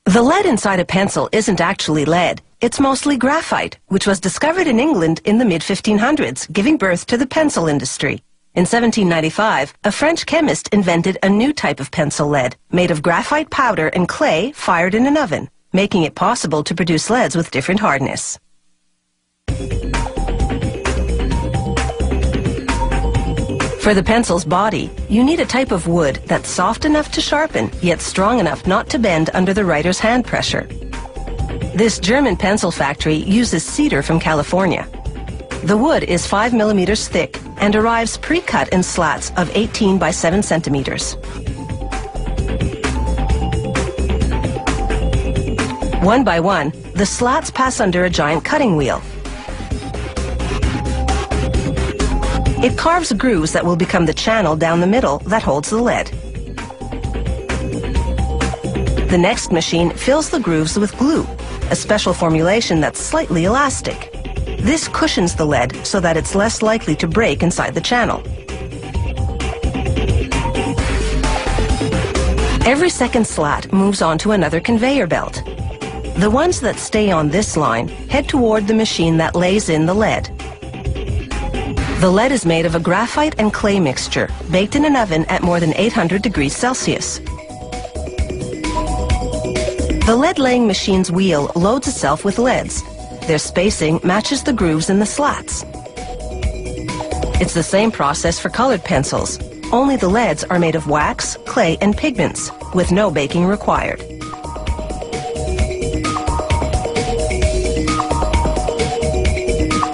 The lead inside a pencil isn't actually lead. It's mostly graphite, which was discovered in England in the mid-1500s, giving birth to the pencil industry. In 1795, a French chemist invented a new type of pencil lead, made of graphite powder and clay fired in an oven, making it possible to produce leads with different hardness. For the pencil's body, you need a type of wood that's soft enough to sharpen, yet strong enough not to bend under the writer's hand pressure. This German pencil factory uses cedar from California. The wood is 5 millimeters thick and arrives pre-cut in slats of 18 by 7 centimeters. One by one, the slats pass under a giant cutting wheel. It carves grooves that will become the channel down the middle that holds the lead. The next machine fills the grooves with glue, a special formulation that's slightly elastic. This cushions the lead so that it's less likely to break inside the channel. Every second slat moves on to another conveyor belt. The ones that stay on this line head toward the machine that lays in the lead. The lead is made of a graphite and clay mixture, baked in an oven at more than 800 degrees Celsius. The lead-laying machine's wheel loads itself with leads. Their spacing matches the grooves in the slats. It's the same process for colored pencils, only the leads are made of wax, clay, and pigments, with no baking required.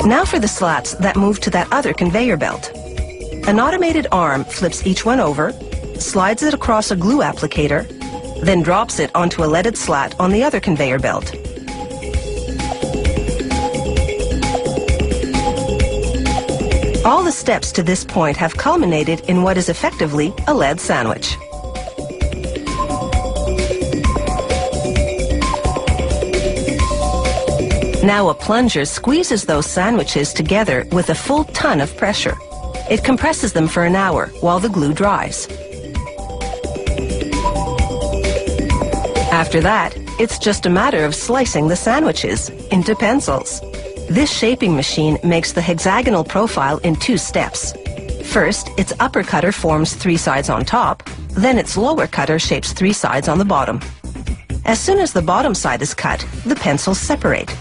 Now for the slats that move to that other conveyor belt. An automated arm flips each one over, slides it across a glue applicator, then drops it onto a leaded slat on the other conveyor belt. All the steps to this point have culminated in what is effectively a lead sandwich. Now a plunger squeezes those sandwiches together with a full ton of pressure. It compresses them for an hour while the glue dries. After that, it's just a matter of slicing the sandwiches into pencils. This shaping machine makes the hexagonal profile in 2 steps. First, its upper cutter forms 3 sides on top, then its lower cutter shapes 3 sides on the bottom. As soon as the bottom side is cut, the pencils separate.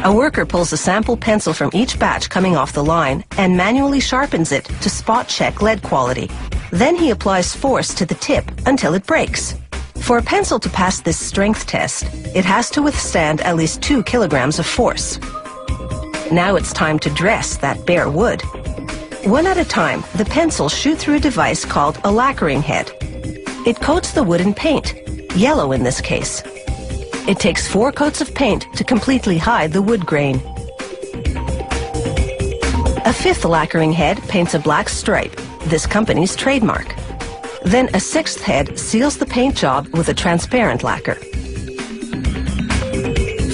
A worker pulls a sample pencil from each batch coming off the line and manually sharpens it to spot check lead quality. Then he applies force to the tip until it breaks. For a pencil to pass this strength test, it has to withstand at least 2 kilograms of force. Now it's time to dress that bare wood. One at a time, the pencils shoot through a device called a lacquering head. It coats the wood in paint, yellow in this case. It takes 4 coats of paint to completely hide the wood grain. A 5th lacquering head paints a black stripe, this company's trademark. Then a 6th head seals the paint job with a transparent lacquer.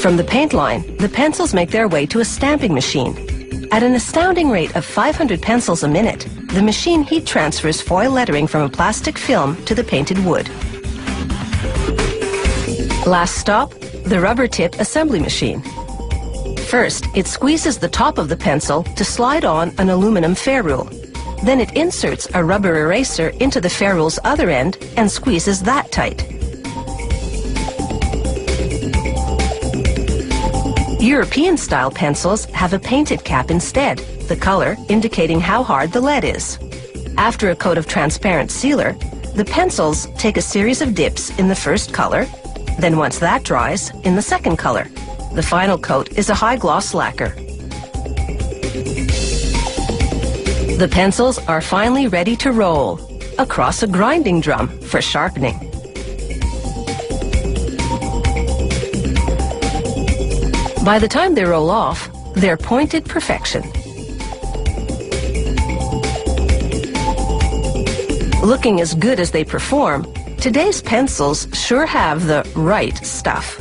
From the paint line, the pencils make their way to a stamping machine. At an astounding rate of 500 pencils a minute, the machine heat transfers foil lettering from a plastic film to the painted wood. Last stop, the rubber tip assembly machine. First, it squeezes the top of the pencil to slide on an aluminum ferrule. Then it inserts a rubber eraser into the ferrule's other end and squeezes that tight. European-style pencils have a painted cap instead, the color indicating how hard the lead is. After a coat of transparent sealer, the pencils take a series of dips in the first color, then once that dries, in the second color. The final coat is a high-gloss lacquer. The pencils are finally ready to roll across a grinding drum for sharpening. By the time they roll off, they're pointed perfection. Looking as good as they perform, today's pencils sure have the right stuff.